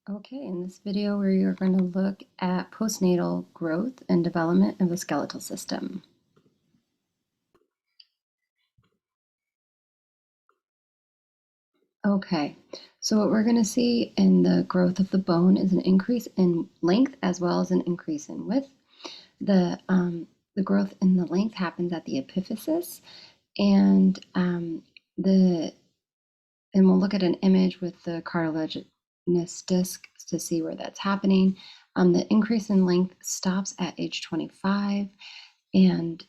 Okay, in this video we are going to look at postnatal growth and development of the skeletal system. Okay, so what we're going to see in the growth of the bone is an increase in length as well as an increase in width. The growth in the length happens at the epiphysis, and we'll look at an image with the cartilaginous disc to see where that's happening. The increase in length stops at age 25, and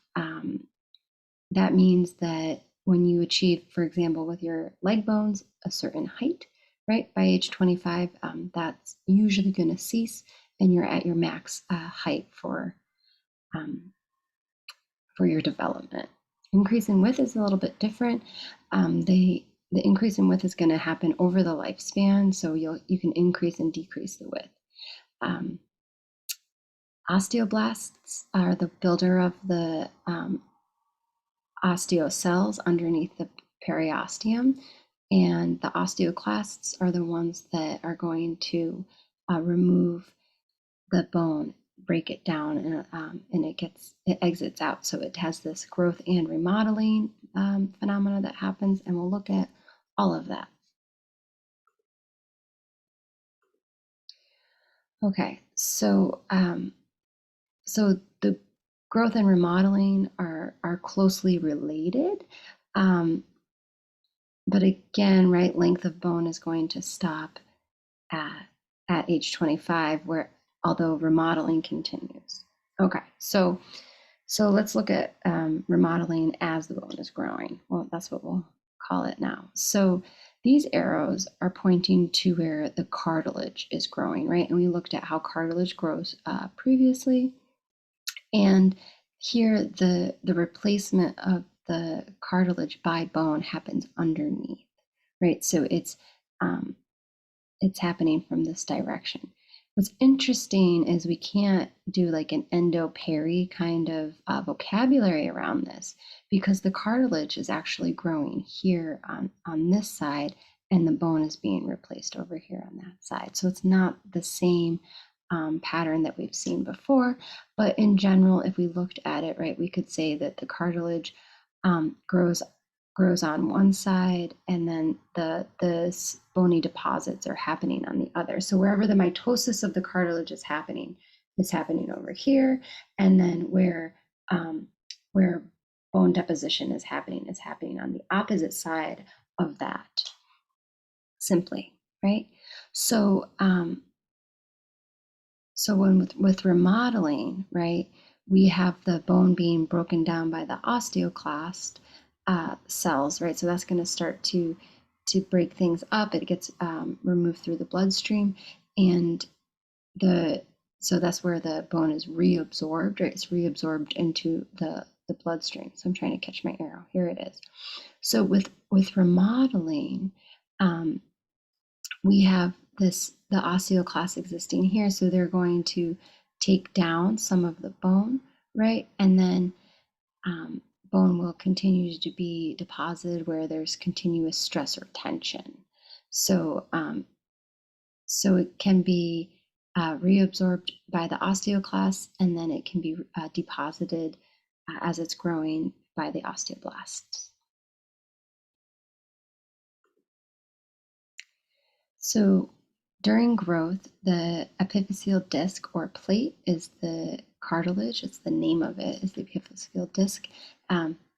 that means that when you achieve, for example, with your leg bones, a certain height, right, by age 25, that's usually going to cease, and you're at your max height for your development. Increase in width is a little bit different. The increase in width is going to happen over the lifespan, so you can increase and decrease the width. Osteoblasts are the builder of the osteocells underneath the periosteum, and the osteoclasts are the ones that are going to remove the bone, break it down, and it exits out. So it has this growth and remodeling phenomena that happens, and we'll look at all of that. Okay, so the growth and remodeling are closely related, but again, right, length of bone is going to stop at age 25, where although remodeling continues. Okay, so let's look at remodeling as the bone is growing. Well, that's what we'll call it now. So these arrows are pointing to where the cartilage is growing, right? And we looked at how cartilage grows previously. And here the replacement of the cartilage by bone happens underneath, right? So it's happening from this direction. What's interesting is we can't do like an endo-peri kind of vocabulary around this, because the cartilage is actually growing here on this side, and the bone is being replaced over here on that side. So it's not the same pattern that we've seen before, but in general, if we looked at it, right, we could say that the cartilage grows on one side, and then the bony deposits are happening on the other. So wherever the mitosis of the cartilage is happening over here, and then where bone deposition is happening on the opposite side of that, simply, right? So when with remodeling, right, we have the bone being broken down by the osteoclast cells, right? So that's going to start to break things up. It gets removed through the bloodstream, and so that's where the bone is reabsorbed, right? It's reabsorbed into the bloodstream. So I'm trying to catch my arrow. Here it is. So with remodeling, we have the osteoclast existing here, so they're going to take down some of the bone, right? And then bone will continue to be deposited where there's continuous stress or tension. So it can be reabsorbed by the osteoclast, and then it can be deposited as it's growing by the osteoblasts. So during growth, the epiphyseal disc or plate is the cartilage. It's the name of it, is the epiphyseal disc.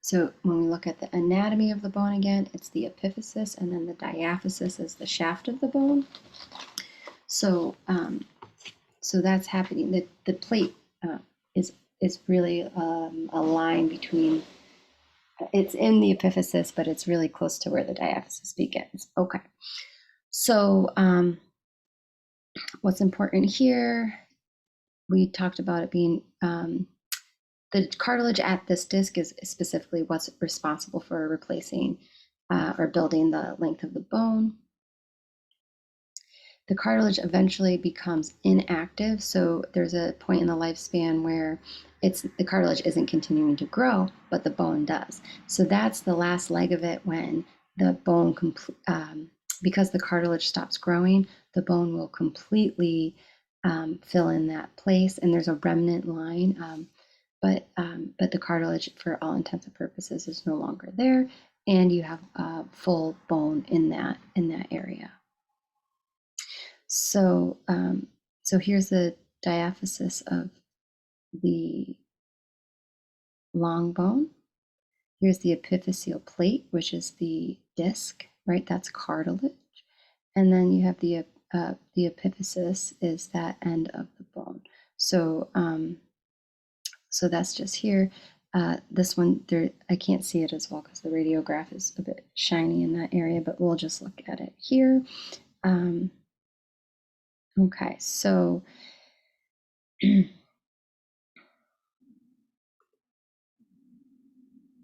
So when we look at the anatomy of the bone again, it's the epiphysis, and then the diaphysis is the shaft of the bone. So that's happening. The plate is really a line between. It's in the epiphysis, but it's really close to where the diaphysis begins. Okay. So what's important here, we talked about it being the cartilage at this disc is specifically what's responsible for replacing or building the length of the bone. The cartilage eventually becomes inactive, so there's a point in the lifespan where the cartilage isn't continuing to grow, but the bone does. So that's the last leg of it, when the bone because the cartilage stops growing, the bone will completely fill in that place, and there's a remnant line, but the cartilage, for all intents and purposes, is no longer there, and you have full bone in that area. So so here's the diaphysis of the long bone. Here's the epiphyseal plate, which is the disc, right? That's cartilage. And then you have the epiphysis is that end of the bone. So so that's just here. This one, there, I can't see it as well because the radiograph is a bit shiny in that area, but we'll just look at it here. Okay, so